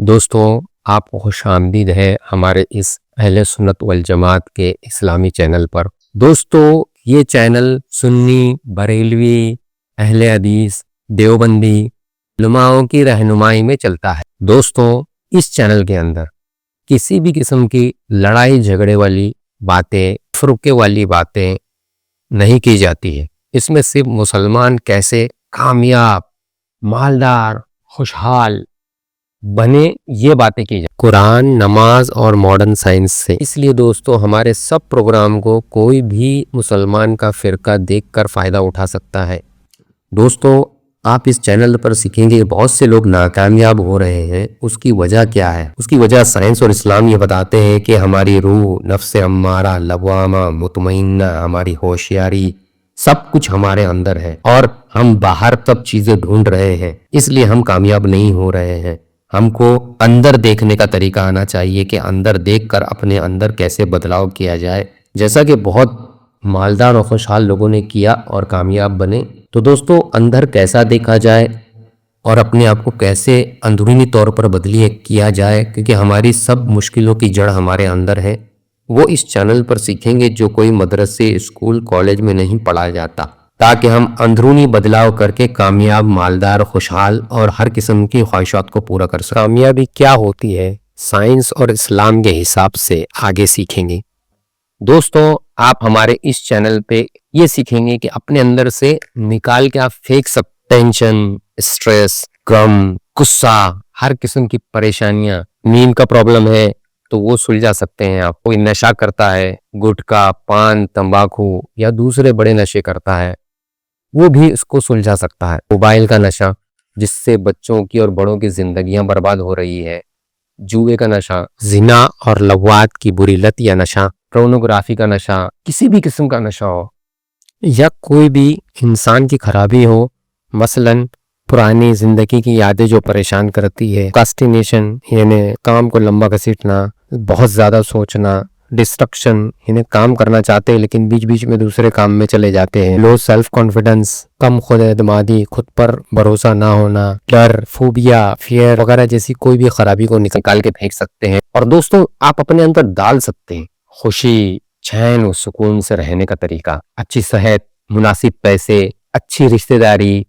دوستوں آپ کو خوش آمدید ہے ہمارے اس اہل سنت والجماعت کے اسلامی چینل پر۔ دوستوں یہ چینل سنی، بریلوی، اہل حدیث، دیوبندی علماؤں کی رہنمائی میں چلتا ہے۔ دوستوں اس چینل کے اندر کسی بھی قسم کی لڑائی جھگڑے والی باتیں، فرقے والی باتیں نہیں کی جاتی ہے۔ اس میں صرف مسلمان کیسے کامیاب، مالدار، خوشحال بنے یہ باتیں کی جائیں، قرآن، نماز اور ماڈرن سائنس سے۔ اس لیے دوستو ہمارے سب پروگرام کو کوئی بھی مسلمان کا فرقہ دیکھ کر فائدہ اٹھا سکتا ہے۔ دوستو آپ اس چینل پر سیکھیں گے بہت سے لوگ ناکامیاب ہو رہے ہیں، اس کی وجہ کیا ہے؟ اس کی وجہ سائنس اور اسلام یہ بتاتے ہیں کہ ہماری روح، نفس امارہ، لوامہ، مطمئنہ، ہماری ہوشیاری سب کچھ ہمارے اندر ہے اور ہم باہر تب چیزیں ڈھونڈ رہے ہیں، اس لیے ہم کامیاب نہیں ہو رہے ہیں۔ ہم کو اندر دیکھنے کا طریقہ آنا چاہیے کہ اندر دیکھ کر اپنے اندر کیسے بدلاؤ کیا جائے، جیسا کہ بہت مالدار اور خوشحال لوگوں نے کیا اور کامیاب بنے۔ تو دوستو اندر کیسا دیکھا جائے اور اپنے آپ کو کیسے اندرونی طور پر بدلی کیا جائے، کیونکہ ہماری سب مشکلوں کی جڑ ہمارے اندر ہے، وہ اس چینل پر سیکھیں گے جو کوئی مدرسے، اسکول، کالج میں نہیں پڑھایا جاتا، تاکہ ہم اندرونی بدلاؤ کر کے کامیاب، مالدار، خوشحال اور ہر قسم کی خواہشات کو پورا کر سکیں۔ کامیابی کیا ہوتی ہے سائنس اور اسلام کے حساب سے آگے سیکھیں گے۔ دوستو آپ ہمارے اس چینل پہ یہ سیکھیں گے کہ اپنے اندر سے نکال کے آپ پھینک سکتے، ٹینشن، اسٹریس، غم، غصہ، ہر قسم کی پریشانیاں، نیند کا پرابلم ہے تو وہ سلجھا سکتے ہیں آپ۔ کوئی نشہ کرتا ہے، گٹکا، پان، تمباکو یا دوسرے بڑے نشے کرتا ہے، وہ بھی اس کو سلجھا سکتا ہے۔ موبائل کا نشہ جس سے بچوں کی اور بڑوں کی زندگیاں برباد ہو رہی ہے، جوئے کا نشہ، زنا اور لواط کی بری لت یا نشہ، پورنوگرافی کا نشہ، کسی بھی قسم کا نشہ ہو یا کوئی بھی انسان کی خرابی ہو، مثلاً پرانی زندگی کی یادیں جو پریشان کرتی ہے، پروکراسٹینیشن یعنی کام کو لمبا گھسیٹنا، بہت زیادہ سوچنا، ڈسٹرکشن یعنی کام کرنا چاہتے ہیں لیکن بیچ بیچ میں دوسرے کام میں چلے جاتے ہیں، لو سیلف کانفیڈنس، کم خود اعتمادی، خود پر بھروسہ نہ ہونا، ڈر، فوبیا، فیئر وغیرہ جیسی کوئی بھی خرابی کو نکال کے پھینک سکتے ہیں۔ اور دوستوں آپ اپنے اندر ڈال سکتے ہیں خوشی، چین و سکون سے رہنے کا طریقہ، اچھی صحت، مناسب پیسے، اچھی رشتہ داری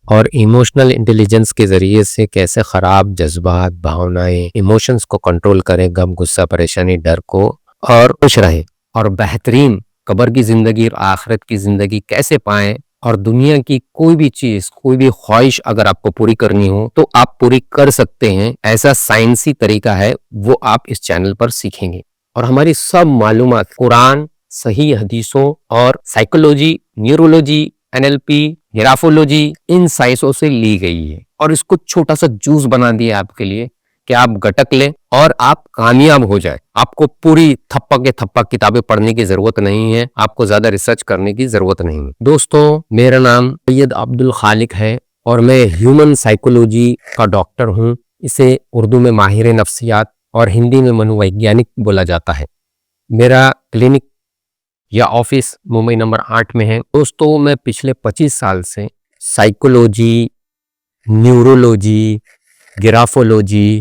اور ایموشنل انٹیلیجنس کے ذریعے سے کیسے خراب جذبات، بھاونائیں، ایموشنز کو کنٹرول کریں، غم، غصہ، پریشانی، ڈر کو، اور خوش رہیں اور بہترین قبر کی زندگی اور آخرت کی زندگی کیسے پائیں، اور دنیا کی کوئی بھی چیز، کوئی بھی خواہش اگر آپ کو پوری کرنی ہو تو آپ پوری کر سکتے ہیں، ایسا سائنسی طریقہ ہے، وہ آپ اس چینل پر سیکھیں گے۔ اور ہماری سب معلومات قرآن، صحیح حدیثوں اور سائیکولوجی، نیورولوجی، NLP، گرافولوجی، ان سائنسوں سے لی گئی ہے، اور اس کو چھوٹا سا جوس بنا دیا آپ کے لیے کہ آپ گٹک لیں اور آپ کامیاب ہو جائیں۔ آپ کو پوری تھپا کے تھپا کتابیں پڑھنے کی ضرورت نہیں ہے، آپ کو زیادہ ریسرچ کرنے کی ضرورت نہیں ہے۔ دوستوں میرا نام سید عبدالخالق ہے اور میں ہیومن سائیکولوجی کا ڈاکٹر ہوں، اسے اردو میں ماہر نفسیات اور ہندی میں منوویگیانک بولا جاتا ہے۔ میرا کلینک یا آفس ممبئی نمبر 8 میں ہے۔ دوستوں میں پچھلے 25 سال سے سائیکولوجی، نیورولوجی، گرافولوجی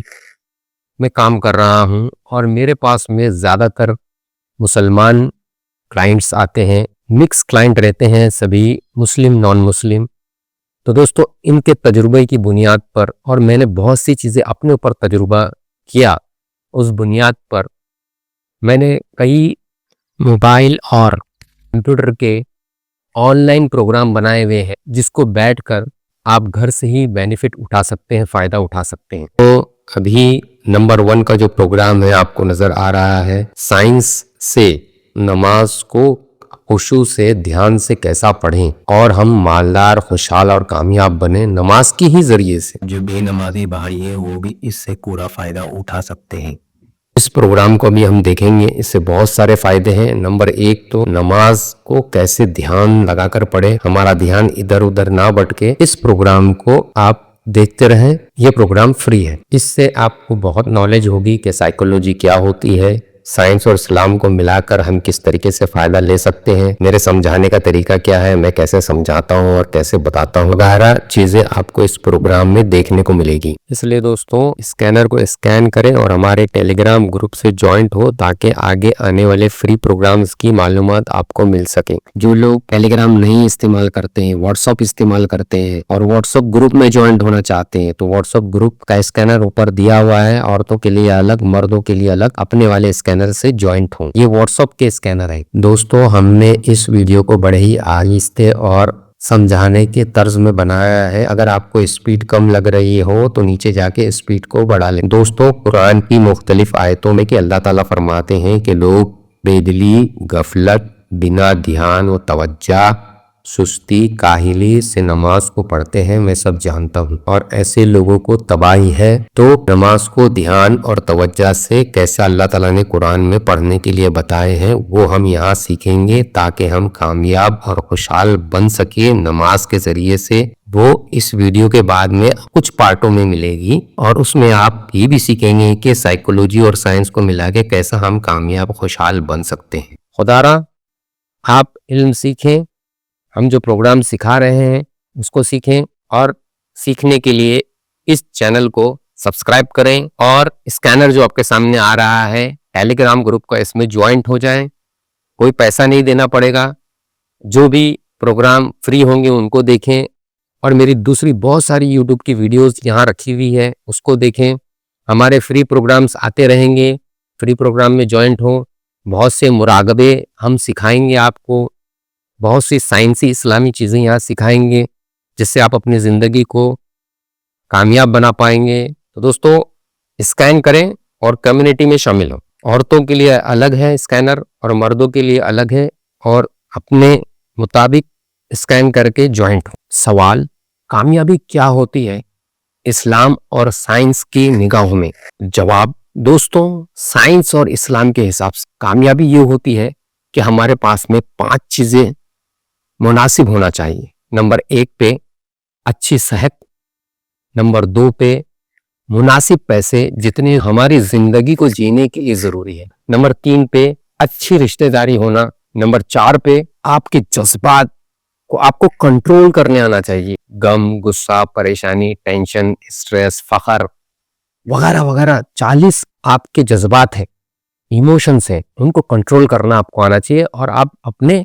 میں کام کر رہا ہوں، اور میرے پاس میں زیادہ تر مسلمان کلائنٹس آتے ہیں، مکس کلائنٹ رہتے ہیں، سبھی مسلم، نان مسلم۔ تو دوستو ان کے تجربے کی بنیاد پر، اور میں نے بہت سی چیزیں اپنے اوپر تجربہ کیا، اس بنیاد پر میں نے کئی موبائل اور کمپیوٹر کے آن لائن پروگرام بنائے ہوئے ہیں، جس کو بیٹھ کر آپ گھر سے ہی بینیفٹ اٹھا سکتے ہیں، فائدہ اٹھا سکتے ہیں۔ تو ابھی نمبر 1 کا جو پروگرام ہے آپ کو نظر آ رہا ہے، سائنس سے نماز کو خشوع سے، دھیان سے کیسا پڑھیں اور ہم مالدار، خوشحال اور کامیاب بنیں نماز کی ہی ذریعے سے۔ جو بے نمازی بھائی ہیں وہ بھی اس سے پورا فائدہ اٹھا سکتے ہیں۔ اس پروگرام کو بھی ہم دیکھیں گے، اس سے بہت سارے فائدے ہیں۔ نمبر 1 تو نماز کو کیسے دھیان لگا کر پڑھیں، ہمارا دھیان ادھر ادھر نہ بھٹکے۔ اس پروگرام کو آپ دیکھتے رہیں، یہ پروگرام فری ہے، اس سے آپ کو بہت نالج ہوگی کہ سائیکولوجی کیا ہوتی ہے، سائنس اور اسلام کو ملا کر ہم کس طریقے سے فائدہ لے سکتے ہیں، میرے سمجھانے کا طریقہ کیا ہے، میں کیسے سمجھاتا ہوں اور کیسے بتاتا ہوں، وغیرہ چیزیں آپ کو اس پروگرام میں دیکھنے کو ملے گی۔ اس لیے دوستوں اسکینر کو اسکین کریں اور ہمارے ٹیلی گرام گروپ سے جوائنٹ ہو تاکہ آگے آنے والے فری پروگرامز کی معلومات آپ کو مل سکیں۔ جو لوگ ٹیلی گرام نہیں استعمال کرتے ہیں، واٹس ایپ استعمال کرتے ہیں اور واٹس ایپ گروپ میں جوائنٹ ہونا چاہتے ہیں، تو واٹس ایپ گروپ کا اسکینر اوپر دیا ہوا ہے، عورتوں کے لیے الگ، مردوں کے لیے الگ، اپنے والے اسکینر سے جوائنٹ ہوں۔ یہ واٹس ایپ کے اسکینر ہے۔ دوستو ہم نے اس ویڈیو کو بڑے ہی آہستہ اور سمجھانے کے طرز میں بنایا ہے، اگر آپ کو اسپیڈ کم لگ رہی ہو تو نیچے جا کے اسپیڈ کو بڑھا لیں۔ دوستو قرآن کی مختلف آیتوں میں کہ اللہ تعالیٰ فرماتے ہیں کہ لوگ بے دلی، غفلت، بنا دھیان و توجہ، سستی، کاہلی سے نماز کو پڑھتے ہیں، میں سب جانتا ہوں، اور ایسے لوگوں کو تباہی ہے۔ تو نماز کو دھیان اور توجہ سے کیسا اللہ تعالیٰ نے قرآن میں پڑھنے کے لیے بتائے ہیں وہ ہم یہاں سیکھیں گے تاکہ ہم کامیاب اور خوشحال بن سکیں نماز کے ذریعے سے۔ وہ اس ویڈیو کے بعد میں کچھ پارٹوں میں ملے گی اور اس میں آپ یہ بھی سیکھیں گے کہ سائیکولوجی اور سائنس کو ملا کے کیسا ہم کامیاب خوشحال بن سکتے ہیں۔ خدا آپ علم سیکھیں، ہم جو پروگرام سکھا رہے ہیں اس کو سیکھیں، اور سیکھنے کے لیے اس چینل کو سبسکرائب کریں اور اسکینر جو آپ کے سامنے آ رہا ہے ٹیلی گرام گروپ کا، اس میں جوائنٹ ہو جائیں۔ کوئی پیسہ نہیں دینا پڑے گا، جو بھی پروگرام فری ہوں گے ان کو دیکھیں، اور میری دوسری بہت ساری یوٹیوب کی ویڈیوز یہاں رکھی ہوئی ہے اس کو دیکھیں۔ ہمارے فری پروگرامز آتے رہیں گے، فری پروگرام میں جوائنٹ ہوں، بہت سے مراقبے ہم سکھائیں گے آپ کو، بہت سی سائنسی اسلامی چیزیں یہاں سکھائیں گے جس سے آپ اپنی زندگی کو کامیاب بنا پائیں گے۔ تو دوستو اسکین کریں اور کمیونٹی میں شامل ہوں۔ عورتوں کے لیے الگ ہے اسکینر اور مردوں کے لیے الگ ہے، اور اپنے مطابق اسکین کر کے جوائنٹ ہوں۔ سوال: کامیابی کیا ہوتی ہے اسلام اور سائنس کی نگاہوں میں؟ جواب: دوستوں سائنس اور اسلام کے حساب سے کامیابی یہ ہوتی ہے کہ ہمارے پاس میں 5 چیزیں مناسب ہونا چاہیے۔ نمبر 1 پہ اچھی صحت، نمبر 2 پہ مناسب پیسے جتنے ہماری زندگی کو جینے کے لیے ضروری ہے، نمبر 3 پہ اچھی رشتہ داری ہونا، نمبر 4 پہ آپ کے جذبات کو آپ کو کنٹرول کرنے آنا چاہیے، غم، غصہ، پریشانی، ٹینشن، اسٹریس، فخر وغیرہ وغیرہ 40 آپ کے جذبات ہیں، ایموشنز ہیں، ان کو کنٹرول کرنا آپ کو آنا چاہیے، اور آپ اپنے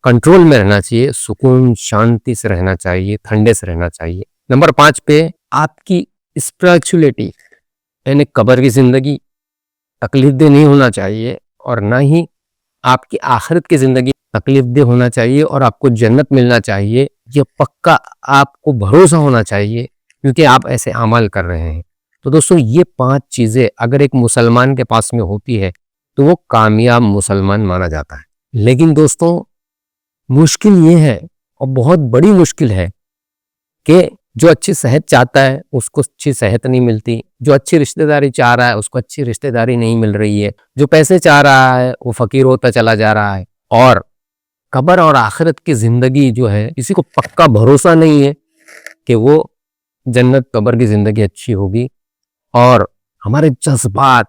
کنٹرول میں رہنا چاہیے، سکون شانتی سے رہنا چاہیے، ٹھنڈے سے رہنا چاہیے۔ نمبر 5 پہ آپ کی اسپریچولیٹی، یعنی قبر کی زندگی تکلیف دہ نہیں ہونا چاہیے، اور نہ ہی آپ کی آخرت کی زندگی تکلیف دہ ہونا چاہیے، اور آپ کو جنت ملنا چاہیے، یہ پکا آپ کو بھروسہ ہونا چاہیے کیونکہ آپ ایسے اعمال کر رہے ہیں۔ تو دوستو یہ 5 چیزیں اگر ایک مسلمان کے پاس میں ہوتی ہے تو وہ کامیاب مسلمان مانا جاتا ہے۔ لیکن دوستو مشکل یہ ہے، اور بہت بڑی مشکل ہے، کہ جو اچھی صحت چاہتا ہے اس کو اچھی صحت نہیں ملتی، جو اچھی رشتہ داری چاہ رہا ہے اس کو اچھی رشتہ داری نہیں مل رہی ہے، جو پیسے چاہ رہا ہے وہ فقیر ہوتا چلا جا رہا ہے، اور قبر اور آخرت کی زندگی جو ہے کسی کو پکا بھروسہ نہیں ہے کہ وہ جنت قبر کی زندگی اچھی ہوگی۔ اور ہمارے جذبات،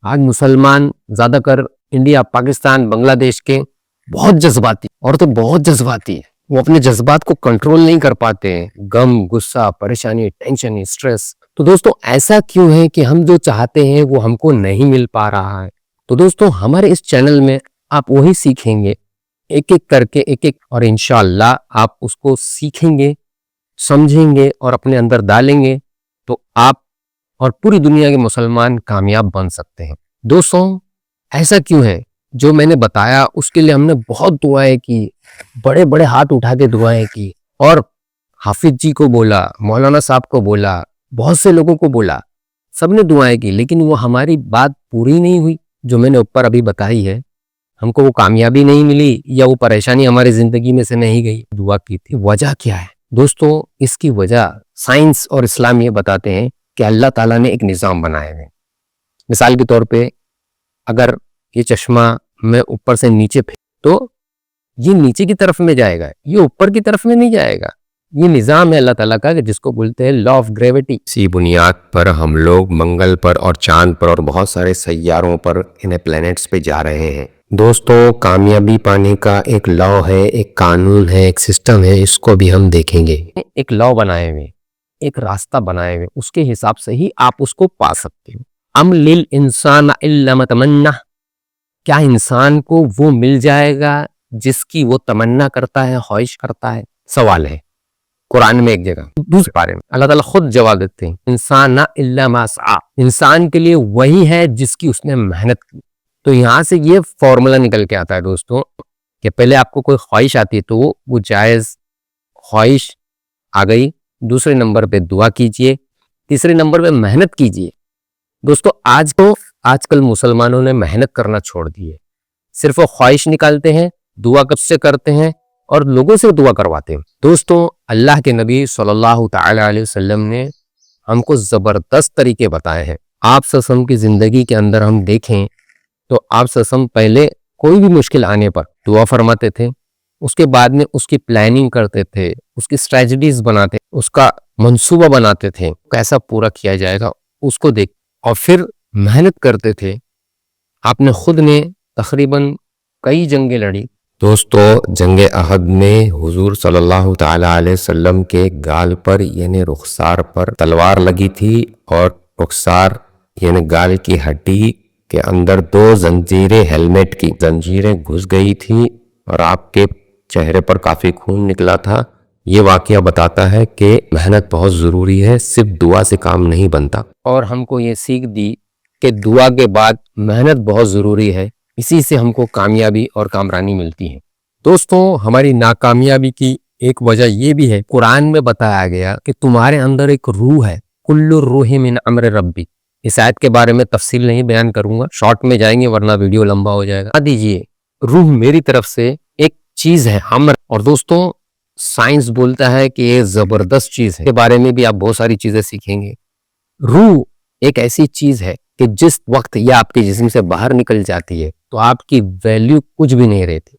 آج مسلمان زیادہ کر انڈیا، پاکستان، بنگلہ دیش کے بہت جذباتی، اور تو بہت جذباتی ہے، وہ اپنے جذبات کو کنٹرول نہیں کر پاتے ہیں، غم، غصہ، پریشانی، ٹینشن، اسٹریس۔ تو دوستو ایسا کیوں ہے کہ ہم جو چاہتے ہیں وہ ہم کو نہیں مل پا رہا ہے؟ تو دوستو ہمارے اس چینل میں آپ وہی سیکھیں گے، ایک ایک کر کے ایک ایک، اور انشاءاللہ آپ اس کو سیکھیں گے، سمجھیں گے اور اپنے اندر ڈالیں گے تو آپ اور پوری دنیا کے مسلمان کامیاب بن سکتے ہیں۔ دوستو ایسا کیوں ہے؟ جو میں نے بتایا اس کے لیے ہم نے بہت دعائیں کی، بڑے بڑے ہاتھ اٹھا کے دعائیں کی، اور حافظ جی کو بولا، مولانا صاحب کو بولا، بہت سے لوگوں کو بولا، سب نے دعائیں کی، لیکن وہ ہماری بات پوری نہیں ہوئی جو میں نے اوپر ابھی بتائی ہے۔ ہم کو وہ کامیابی نہیں ملی یا وہ پریشانی ہماری زندگی میں سے نہیں گئی، دعا کی تھی۔ وجہ کیا ہے دوستو؟ اس کی وجہ سائنس اور اسلام یہ بتاتے ہیں کہ اللہ تعالیٰ نے ایک نظام بنایا ہے۔ مثال کے طور پہ اگر یہ چشمہ میں اوپر سے نیچے تو یہ نیچے کی طرف میں جائے گا، یہ اوپر کی طرف میں نہیں جائے گا، یہ نظام ہے اللہ تعالیٰ کا کہ جس کو بولتے ہیں لا آف گریوٹی. اسی بنیاد پر ہم لوگ منگل پر اور چاند پر اور بہت سارے سیاروں پر انہیں پلینٹس پہ جا رہے ہیں. دوستو کامیابی پانے کا ایک لا ہے، ایک قانون ہے، ایک سسٹم ہے، اس کو بھی ہم دیکھیں گے. ایک لا بنائے ہوئے، ایک راستہ بنائے ہوئے، اس کے حساب سے ہی آپ اس کو پا سکتے ہو. ام للانسان الا ما تمنى، کیا انسان کو وہ مل جائے گا جس کی وہ تمنا کرتا ہے، خواہش کرتا ہے؟ سوال ہے قرآن میں ایک جگہ. دوسرے بارے میں اللہ تعالیٰ خود جواب دیتے ہیں انسان الا ما سعى، انسان کے لیے وہی ہے جس کی اس نے محنت کی. تو یہاں سے یہ فارمولا نکل کے آتا ہے دوستوں کہ پہلے آپ کو کوئی خواہش آتی ہے تو وہ جائز خواہش آ گئی، دوسرے نمبر پہ دعا کیجئے، تیسرے نمبر پہ محنت کیجئے. دوستو آج کل مسلمانوں نے محنت کرنا چھوڑ دی ہے، صرف وہ خواہش نکالتے ہیں، دعا کب سے کرتے ہیں اور لوگوں سے دعا کرواتے ہیں. دوستو اللہ کے نبی صلی اللہ تعالی علیہ وسلم نے ہم کو زبردست طریقے بتائے ہیں. آپ صلی اللہ علیہ وسلم کی زندگی کے اندر ہم دیکھیں تو آپ صلی اللہ علیہ وسلم پہلے کوئی بھی مشکل آنے پر دعا فرماتے تھے، اس کے بعد میں اس کی پلاننگ کرتے تھے، اس کی اسٹریٹجیز بناتے، اس کا منصوبہ بناتے تھے کیسا پورا کیا جائے گا اس کو دیکھ، اور پھر محنت کرتے تھے. آپ نے خود نے تقریباً کئی جنگیں لڑی. دوستو جنگ احد میں حضور صلی اللہ تعالی علیہ وسلم کے گال پر یعنی رخسار پر تلوار لگی تھی، اور رخسار یعنی گال کی ہڈی کے اندر 2 زنجیریں ہیلمٹ کی زنجیریں گھس گئی تھی اور آپ کے چہرے پر کافی خون نکلا تھا. یہ واقعہ بتاتا ہے کہ محنت بہت ضروری ہے، صرف دعا سے کام نہیں بنتا. اور ہم کو یہ سیکھ دی کہ دعا کے بعد محنت بہت ضروری ہے، اسی سے ہم کو کامیابی اور کامرانی ملتی ہے. دوستوں ہماری ناکامیابی کی ایک وجہ یہ بھی ہے، قرآن میں بتایا گیا کہ تمہارے اندر ایک روح ہے، کل الروح من امر ربی. اس آیت کے بارے میں تفصیل نہیں بیان کروں گا، شارٹ میں جائیں گے ورنہ ویڈیو لمبا ہو جائے گا. دیجئے روح میری طرف سے ایک چیز ہے امر. اور دوستوں سائنس بولتا ہے کہ یہ زبردست چیز ہے، اس کے بارے میں بھی آپ بہت ساری چیزیں سیکھیں گے. روح ایک ایسی چیز ہے کہ جس وقت یہ آپ کے جسم سے باہر نکل جاتی ہے تو آپ کی ویلیو کچھ بھی نہیں رہتی،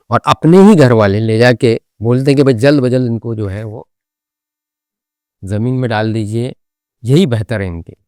اور اپنے ہی گھر والے لے جا کے بولتے ہیں کہ بھائی جلد بجلد ان کو جو ہے وہ زمین میں ڈال دیجئے، یہی بہتر ہے ان کے.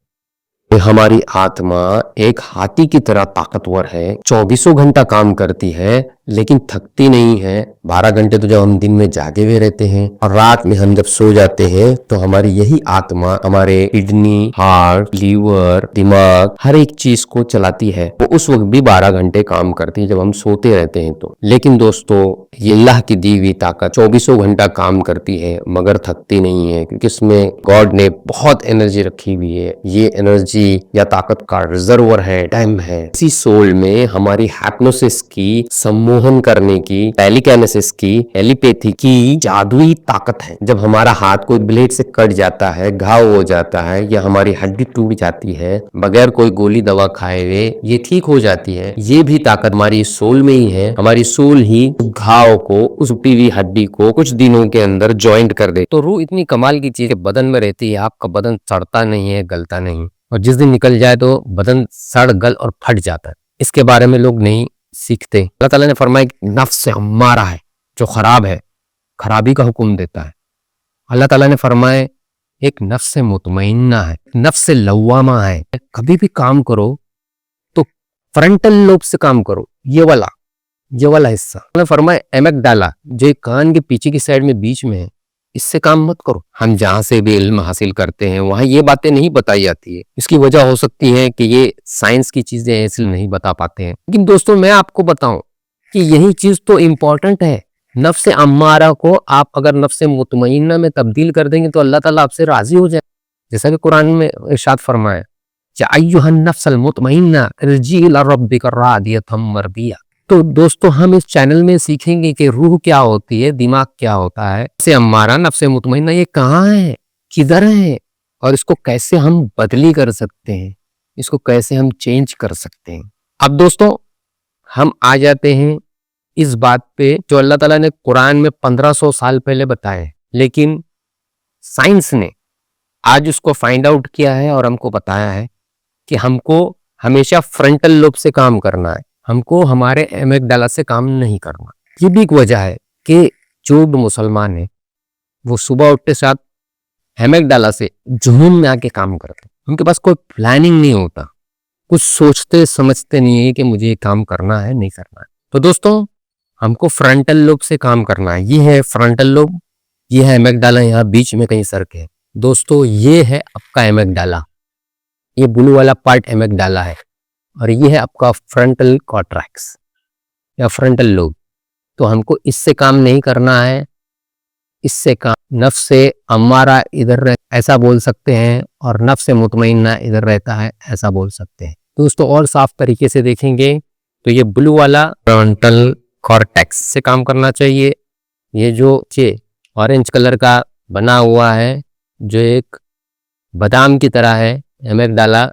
ہماری آتما ایک ہاتھی کی طرح طاقتور ہے، 24 گھنٹہ کام کرتی ہے لیکن تھکتی نہیں ہے. 12 گھنٹے تو جب ہم دن میں جاگے ہوئے رہتے ہیں اور رات میں ہم جب سو جاتے ہیں تو ہماری یہی آتما ہمارے کڈنی، ہارٹ، لیور، دماغ ہر ایک چیز کو چلاتی ہے. وہ اس وقت بھی 12 گھنٹے کام کرتی ہے جب ہم سوتے رہتے ہیں تو. لیکن دوستو یہ اللہ کی دی ہوئی طاقت 24 گھنٹہ کام کرتی ہے مگر تھکتی نہیں ہے، کیونکہ اس میں گاڈ نے بہت انرجی رکھی ہوئی ہے. یہ انرجی یا طاقت کا ریزرور ہے، ٹائم ہے. اسی سول میں ہماری ہیپنوسس کی، سموہن کرنے کی، ٹیلیکینسس کی، ایلیپیتھی کی جادوئی طاقت ہے. جب ہمارا ہاتھ کوئی بلیڈ سے کٹ جاتا ہے، گھاؤ ہو جاتا ہے یا ہماری ہڈی ٹوٹ جاتی ہے، بغیر کوئی گولی دوا کھائے ہوئے یہ ٹھیک ہو جاتی ہے. یہ بھی طاقت ہماری سول میں ہی ہے. ہماری سول ہی گھاؤ کو، اس ٹوٹی ہوئی ہڈی کو کچھ دنوں کے اندر جوائنٹ کر دے. تو روح اتنی کمال کی چیز بدن میں رہتی ہے، آپ کا بدن سڑتا نہیں ہے، گلتا نہیں، اور جس دن نکل جائے تو بدن سڑ گل اور پھٹ جاتا ہے. اس کے بارے میں لوگ نہیں سیکھتے. اللہ تعالیٰ نے فرمایا کہ نفس امارہ ہے جو خراب ہے، خرابی کا حکم دیتا ہے. اللہ تعالیٰ نے فرمایا ایک نفس مطمئنہ ہے، نفس لوامہ ہے. کبھی بھی کام کرو تو فرنٹل لوب سے کام کرو، یہ والا حصہ. اللہ نے فرمایا ایمک ڈالا جو کان کے پیچھے کی سائڈ میں بیچ میں ہے، اس سے کام مت کرو. ہم جہاں سے بھی علم حاصل کرتے ہیں وہاں یہ باتیں نہیں بتائی جاتی ہے. اس کی وجہ ہو سکتی ہے کہ یہ سائنس کی چیزیں ایسے نہیں بتا پاتے ہیں. لیکن دوستوں میں آپ کو بتاؤں کہ یہی چیز تو امپورٹنٹ ہے. نفس امارہ کو آپ اگر نفس مطمئنہ میں تبدیل کر دیں گے تو اللہ تعالیٰ آپ سے راضی ہو جائے، جیسا کہ قرآن میں ارشاد فرمایا یا ایھا النفس المطمئنہ ارجعی الی ربک راضیۃ مرضیہ. تو دوستو ہم اس چینل میں سیکھیں گے کہ روح کیا ہوتی ہے، دماغ کیا ہوتا ہے، نفس امارہ، نفس مطمئنہ یہ کہاں ہے، کدھر ہے، اور اس کو کیسے ہم بدلی کر سکتے ہیں، اس کو کیسے ہم چینج کر سکتے ہیں. اب دوستو ہم آ جاتے ہیں اس بات پہ جو اللہ تعالیٰ نے قرآن میں 1500 سال پہلے بتائے، لیکن سائنس نے آج اس کو فائنڈ آؤٹ کیا ہے اور ہم کو بتایا ہے کہ ہم کو ہمیشہ فرنٹل لوب سے کام کرنا ہے، ہم کو ہمارے ایمک ڈالا سے کام نہیں کرنا. یہ بھی ایک وجہ ہے کہ جو مسلمان ہیں وہ صبح اٹھتے ساتھ ہیمک ڈالا سے جنون میں آ کے کام کرتے ہیں. ان کے پاس کوئی پلاننگ نہیں ہوتا, کچھ سوچتے سمجھتے نہیں ہے کہ مجھے یہ کام کرنا ہے نہیں کرنا ہے. تو دوستوں ہم کو فرنٹل لوب سے کام کرنا ہے. یہ ہے فرنٹل لوب, یہ ہے ہیمک ڈالا, یہاں بیچ میں کہیں سرک ہے. دوستوں یہ ہے آپ کا ہیمک ڈالا, یہ بلو والا پارٹ ہیمک ڈالا ہے, اور یہ ہے آپ کا فرنٹل کارٹیکس یا فرنٹل لوب. تو ہم کو اس سے کام نہیں کرنا ہے, اس سے کام نفس امارہ ادھر ایسا بول سکتے ہیں, اور نفس مطمئنہ ادھر رہتا ہے ایسا بول سکتے ہیں. دوستوں اور صاف طریقے سے دیکھیں گے تو یہ بلو والا فرنٹل کارٹیکس سے کام کرنا چاہیے. یہ جو اورنج کلر کا بنا ہوا ہے جو ایک بادام کی طرح ہے ہیمک ڈالا,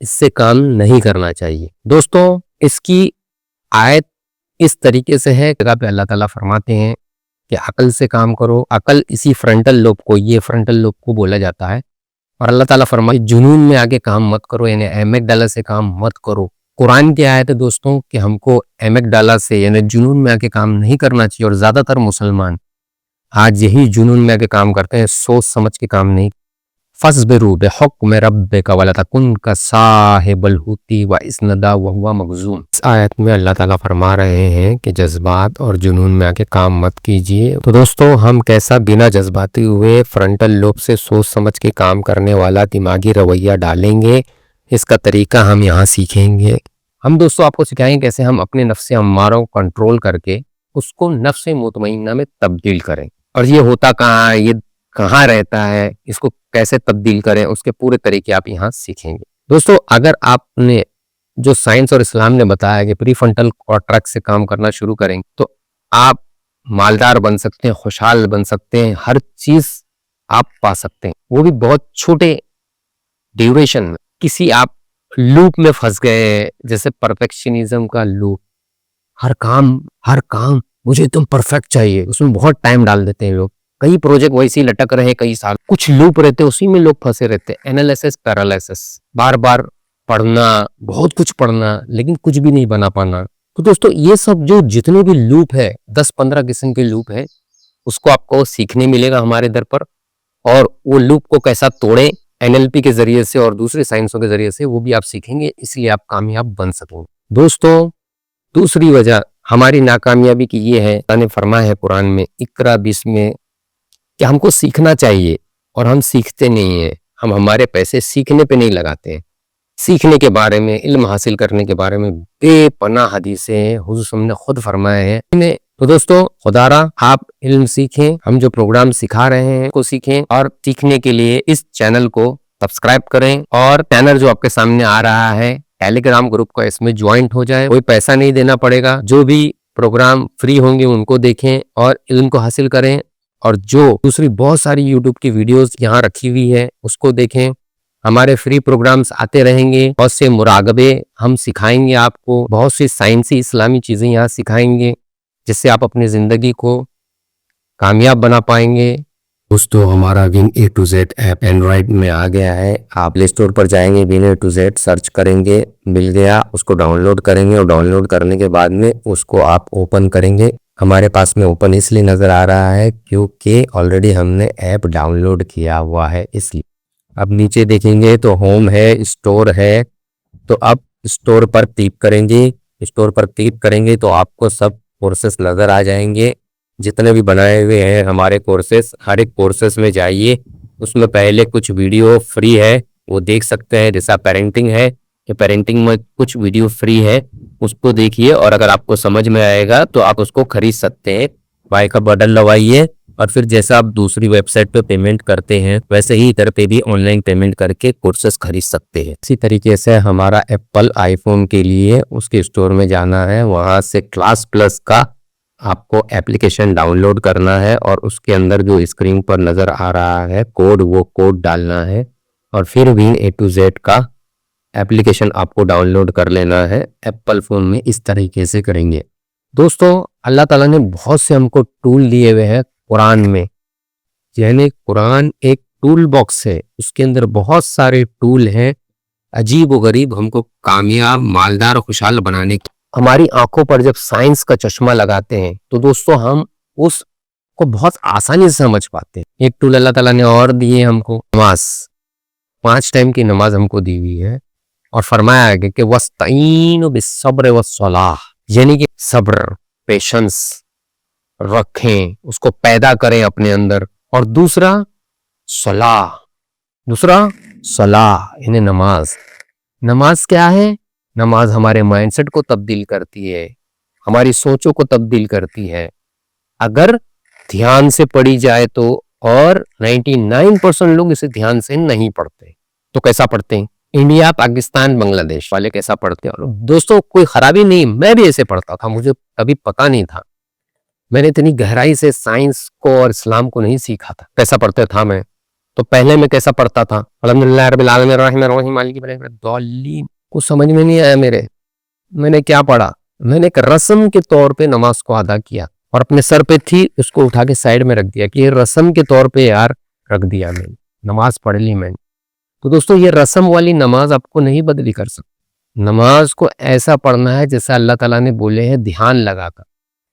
اس سے کام نہیں کرنا چاہیے. دوستوں اس کی آیت اس طریقے سے ہے, جگہ پہ اللہ تعالیٰ فرماتے ہیں کہ عقل سے کام کرو. عقل اسی فرنٹل لوب کو, یہ فرنٹل لوب کو بولا جاتا ہے. اور اللہ تعالیٰ فرماتے جنون میں آگے کام مت کرو, یعنی ہیمک ڈالا سے کام مت کرو. قرآن کی آیت ہے دوستوں کہ ہم کو ہیمک ڈالا سے یعنی جنون میں آگے کام نہیں کرنا چاہیے. اور زیادہ تر مسلمان آج یہی جنون میں آگے کام کرتے ہیں, سوچ سمجھ کے کام نہیں. فَاصْبِرُوا بِحُکْمِ رَبِّکَ وَلَا تَکُنْ كَصَاحِبِ الْحُوتِ وَإِذْ نَادَىٰ وَهُوَ مَكْظُومٌ. اس آیت میں اللہ تعالیٰ فرما رہے ہیں کہ جذبات اور جنون میں آگے کام مت کیجیے. تو دوستوں ہم کیسا بنا جذباتی ہوئے فرنٹل لوب سے سوچ سمجھ کے کام کرنے والا دماغی رویہ ڈالیں گے, اس کا طریقہ ہم یہاں سیکھیں گے. ہم دوستوں آپ کو سکھائیں گے کیسے ہم اپنے نفس اماروں کو کنٹرول کر کے اس کو نفس مطمئنہ میں تبدیل کریں. اور یہ ہوتا کہاں ہے, یہ کہاں رہتا ہے, اس کو کیسے تبدیل کریں, اس کے پورے طریقے آپ یہاں سیکھیں گے. دوستوں اگر آپ نے جو سائنس اور اسلام نے بتایا کہ پری فرنٹل کارٹیکس سے کام کرنا شروع کریں تو آپ مالدار بن سکتے ہیں, خوشحال بن سکتے ہیں, ہر چیز آپ پا سکتے ہیں, وہ بھی بہت چھوٹے ڈیوریشن میں. کسی آپ لوپ میں پھنس گئے جیسے پرفیکشنزم کا لوپ, ہر کام مجھے تم پرفیکٹ چاہیے, اس میں بہت ٹائم ڈال دیتے ہیں لوگ. کئی پروجیکٹ ویسے ہی لٹک رہے کئی سال, کچھ لوپ رہتے اسی میں لوگ پھنسے رہتے. اینالیسس پیرالائسس, بار بار پڑھنا, بہت کچھ پڑھنا لیکن کچھ بھی نہیں بنا پانا. تو دوستو یہ سب جو جتنے بھی لوپ ہے 10-15 قسم کے لوپ ہے, اس کو آپ کو سیکھنے ملے گا ہمارے در پر. اور وہ لوپ کو کیسا توڑیں NLP کے ذریعے سے اور دوسرے سائنسوں کے ذریعے سے, وہ بھی آپ سیکھیں گے, اس لیے آپ کامیاب بن سکیں گے. دوستو دوسری وجہ ہماری ناکامیابی کی یہ ہے, اللہ نے فرمایا ہے قرآن میں اقرا میں کہ ہم کو سیکھنا چاہیے اور ہم سیکھتے نہیں ہیں. ہم ہمارے پیسے سیکھنے پہ نہیں لگاتے ہیں. سیکھنے کے بارے میں, علم حاصل کرنے کے بارے میں بے پناہ حدیثیں ہیں, حضور صلی اللہ علیہ وسلم نے خود فرمایا ہے. تو دوستو خدا را آپ علم سیکھیں, ہم جو پروگرام سکھا رہے ہیں کو سیکھیں, اور سیکھنے کے لیے اس چینل کو سبسکرائب کریں, اور چینل جو آپ کے سامنے آ رہا ہے ٹیلی گرام گروپ کا, اس میں جوائنٹ ہو جائے. کوئی پیسہ نہیں دینا پڑے گا, جو بھی پروگرام فری ہوں گے ان کو دیکھیں اور علم کو حاصل کریں. اور جو دوسری بہت ساری یوٹیوب کی ویڈیوز یہاں رکھی ہوئی ہے اس کو دیکھیں. ہمارے فری پروگرامز آتے رہیں گے, بہت سے مراقبے ہم سکھائیں گے آپ کو, بہت سی سائنسی اسلامی چیزیں یہاں سکھائیں گے جس سے آپ اپنی زندگی کو کامیاب بنا پائیں گے. دوستو ہمارا one A to Z app Android میں آ گیا ہے. آپ پلے اسٹور پر جائیں گے, one A to Z search کریں گے, مل گیا, اس کو ڈاؤن لوڈ کریں گے, اور ڈاؤن لوڈ کرنے کے بعد میں اس کو آپ اوپن کریں گے. ہمارے پاس میں اوپن اس لیے نظر آ رہا ہے کیونکہ آلریڈی ہم نے ایپ ڈاؤن لوڈ کیا ہوا ہے, اس لیے. اب نیچے دیکھیں گے تو ہوم ہے, اسٹور ہے, تو اب اسٹور پر کلک کریں گے. اسٹور پر کلک کریں گے تو آپ کو سب کورسز نظر آ جائیں گے جتنے بھی بنائے ہوئے ہیں ہمارے کورسز. ہر ایک کورسز میں جائیے, اس میں پہلے کچھ ویڈیو فری ہے وہ دیکھ سکتے ہیں. جیسا پیرنٹنگ ہے کہ پیرنٹنگ میں کچھ ویڈیو فری ہے, اس کو دیکھیے, اور اگر آپ کو سمجھ میں آئے گا تو آپ اس کو خرید سکتے ہیں. بائی کا بٹن دبائیے, اور پھر جیسا آپ دوسری ویب سائٹ پہ پیمنٹ کرتے ہیں ویسے ہی ادھر پہ بھی آن لائن پیمنٹ کر کے کورسز خرید سکتے ہیں. اسی طریقے سے ہمارا ایپل آئی فون کے لیے اس کے اسٹور میں جانا ہے, وہاں سے کلاس پلس کا آپ کو ایپلیکیشن ڈاؤن لوڈ کرنا ہے, اور اس کے اندر جو اسکرین پر نظر آ رہا ہے کوڈ, وہ کوڈ ڈالنا ہے, اور پھر ون اے ٹو زیڈ کا ایپلیکیشن آپ کو ڈاؤن لوڈ کر لینا ہے ایپل فون میں. اس طریقے سے کریں گے. دوستو اللہ تعالیٰ نے بہت سے ہم کو ٹول دیے ہوئے ہیں قرآن میں, یعنی قرآن ایک ٹول باکس ہے, اس کے اندر بہت سارے ٹول ہیں عجیب و غریب ہم کو کامیاب, مالدار اور خوشحال بنانے کی. ہماری آنکھوں پر جب سائنس کا چشمہ لگاتے ہیں تو دوستو ہم اس کو بہت آسانی سے سمجھ پاتے ہیں. ایک ٹول اللہ تعالیٰ نے اور دیے ہم کو, نماز. 5 ٹائم کی نماز ہم کو دی ہوئی ہے اور فرمایا ہے کہ وَاسْتَعِینُوا بِالصَّبْرِ وَالصَّلَاةِ, یعنی کہ صبر, پیشنس رکھیں, اس کو پیدا کریں اپنے اندر. اور دوسرا صلاح یعنی نماز. نماز کیا ہے؟ نماز ہمارے مائنڈ سیٹ کو تبدیل کرتی ہے, ہماری سوچوں کو تبدیل کرتی ہے اگر دھیان سے پڑھی جائے تو, اور 99% لوگ اسے دھیان سے نہیں پڑھتے. تو کیسا پڑھتے ہیں؟ انڈیا, پاکستان, بنگلہ دیش والے کیسا پڑھتے ہیں؟ دوستوں کوئی خرابی نہیں, میں بھی ایسے پڑھتا تھا, مجھے کبھی پتا نہیں تھا, میں نے اتنی گہرائی سے سائنس کو اور اسلام کو نہیں سیکھا تھا. کیسا پڑھتا تھا میں؟ تو پہلے میں کیسا پڑھتا تھا؟ الحمدللہ رب العالمین الرحمن الرحیم مالک یوم الدین. کچھ سمجھ میں نہیں آیا میرے. میں نے کیا پڑھا؟ میں نے ایک رسم کے طور پہ نماز کو ادا کیا اور اپنے سر پہ تھی, اس کو اٹھا کے سائیڈ میں رکھ دیا کہ یہ رسم کے طور پہ یار رکھ دیا, میں نے نماز پڑھ لی میں نے. تو دوستوں یہ رسم والی نماز آپ کو نہیں بدلی کر سکتی. نماز کو ایسا پڑھنا ہے جیسا اللہ تعالیٰ نے بولے ہیں, دھیان لگا کر.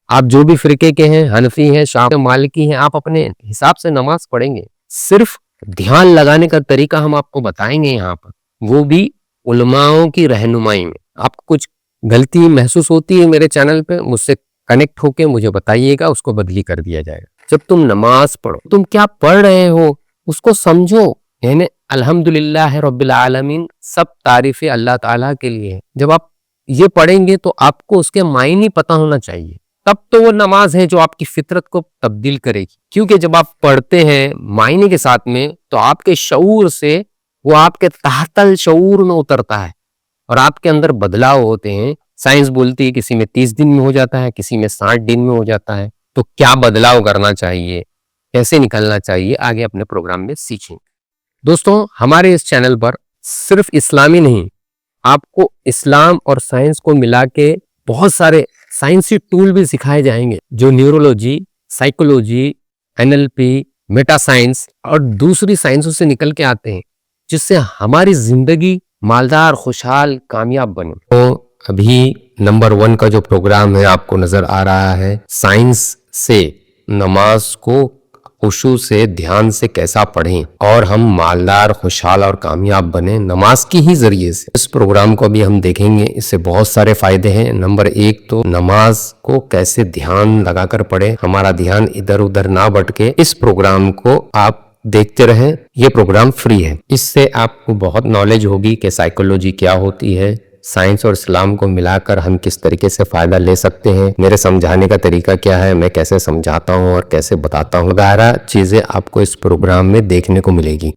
آپ جو بھی فرقے کے ہیں, حنفی ہیں, شافعی, مالکی ہیں, آپ اپنے حساب سے نماز پڑھیں گے. صرف دھیان لگانے کا طریقہ ہم آپ کو بتائیں گے یہاں پر, وہ بھی علماؤں کی رہنمائی میں. آپ کو کچھ غلطی محسوس ہوتی ہے میرے چینل پہ, مجھ سے کنیکٹ ہو کے مجھے بتائیے گا, اس کو بدلی کر دیا جائے گا. جب تم نماز پڑھو, تم کیا پڑھ رہے ہو اس کو سمجھو. یعنی الحمدللہ رب العالمین, سب تعریفیں اللہ تعالیٰ کے لیے. جب آپ یہ پڑھیں گے تو آپ کو اس کے معنی پتہ ہونا چاہیے, تب تو وہ نماز ہے جو آپ کی فطرت کو تبدیل کرے گی. کیونکہ جب آپ پڑھتے ہیں معنی کے ساتھ میں تو آپ کے شعور سے وہ آپ کے تحت الشعور میں اترتا ہے اور آپ کے اندر بدلاؤ ہوتے ہیں. سائنس بولتی ہے کسی میں 30 دن میں ہو جاتا ہے, کسی میں 60 دن میں ہو جاتا ہے. تو کیا بدلاؤ کرنا چاہیے, کیسے نکلنا چاہیے, آگے اپنے پروگرام میں سیکھیں. دوستوں ہمارے اس چینل پر صرف اسلامی نہیں, آپ کو اسلام اور سائنس کو ملا کے بہت سارے سائنسی ٹول بھی سکھائے جائیں گے, جو neurology, psychology, NLP, meta science اور دوسری سائنسوں سے نکل کے آتے ہیں, جس سے ہماری زندگی مالدار, خوشحال, کامیاب بنے. تو ابھی نمبر 1 کا جو پروگرام ہے آپ کو نظر آ رہا ہے, سائنس سے نماز کو خشوع سے, دھیان سے کیسا پڑھیں اور ہم مالدار, خوشحال اور کامیاب بنیں نماز کی ہی ذریعے سے. اس پروگرام کو بھی ہم دیکھیں گے, اس سے بہت سارے فائدے ہیں. نمبر 1 تو نماز کو کیسے دھیان لگا کر پڑھیں, ہمارا دھیان ادھر ادھر نہ بھٹکے. اس پروگرام کو آپ دیکھتے رہیں, یہ پروگرام فری ہے. اس سے آپ کو بہت نالج ہوگی کہ سائیکولوجی کیا ہوتی ہے, سائنس اور اسلام کو ملا کر ہم کس طریقے سے فائدہ لے سکتے ہیں, میرے سمجھانے کا طریقہ کیا ہے, میں کیسے سمجھاتا ہوں اور کیسے بتاتا ہوں, وغیرہ چیزیں آپ کو اس پروگرام میں دیکھنے کو ملے گی.